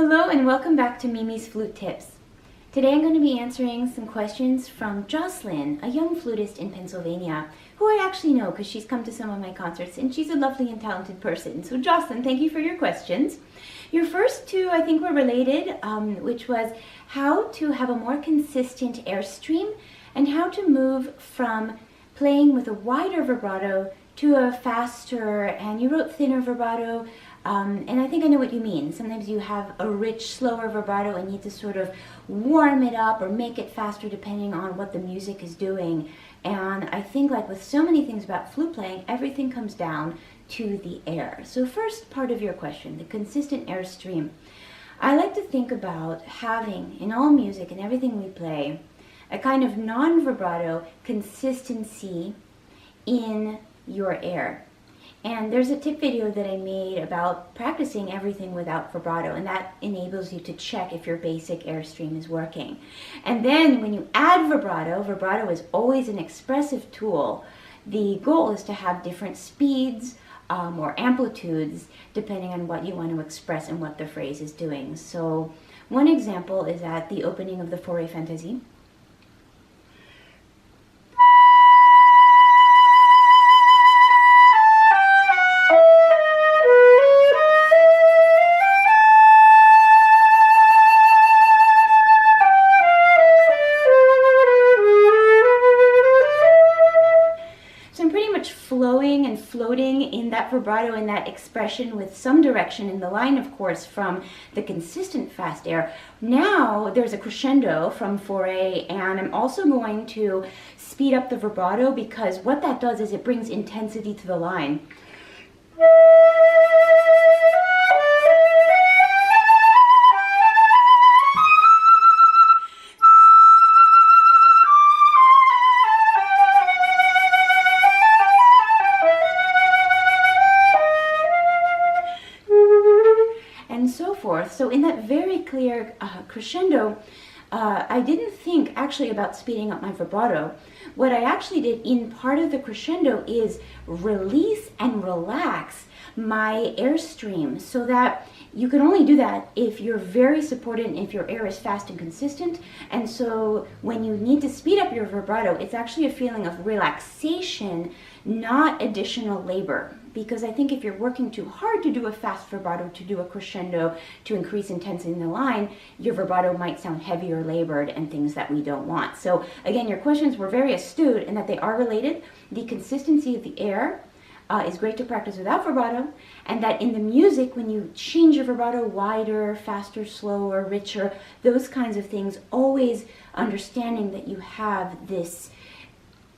Hello and welcome back to Mimi's Flute Tips. Today I'm going to be answering some questions from Jocelyn, a young flutist in Pennsylvania, who I actually know because she's come to some of my concerts and she's a lovely and talented person. So Jocelyn, thank you for your questions. Your first two I think were related, which was how to have a more consistent airstream and how to move from playing with a wider vibrato to a faster, and you wrote thinner vibrato. And I think I know what you mean. Sometimes you have a rich, slower vibrato and need to sort of warm it up or make it faster depending on what the music is doing. And I think, like with so many things about flute playing, everything comes down to the air. So first part of your question, the consistent air stream. I like to think about having, in all music and everything we play, a kind of non-vibrato consistency in your air. And there's a tip video that I made about practicing everything without vibrato, and that enables you to check if your basic airstream is working. And then when you add vibrato, vibrato is always an expressive tool. The goal is to have different speeds or amplitudes depending on what you want to express and what the phrase is doing. So one example is at the opening of the Fauré Fantaisie. Flowing and floating in that vibrato, in that expression, with some direction in the line, of course, from the consistent fast air. Now there's a crescendo from Fauré, and I'm also going to speed up the vibrato because what that does is it brings intensity to the line. And so forth. So in that very clear crescendo, I didn't think actually about speeding up my vibrato. What I actually did in part of the crescendo is release and relax my airstream, so that you can only do that if you're very supported and if your air is fast and consistent. And so when you need to speed up your vibrato, it's actually a feeling of relaxation, not additional labor. Because I think if you're working too hard to do a fast vibrato, to do a crescendo, to increase intensity in the line, your vibrato might sound heavy or labored and things that we don't want. So again, your questions were very astute in that they are related. The consistency of the air is great to practice without vibrato, and that in the music, when you change your vibrato wider, faster, slower, richer, those kinds of things, always understanding that you have this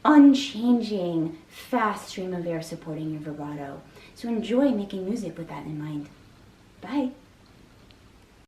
unchanging, fast stream of air supporting your vibrato. So enjoy making music with that in mind. Bye.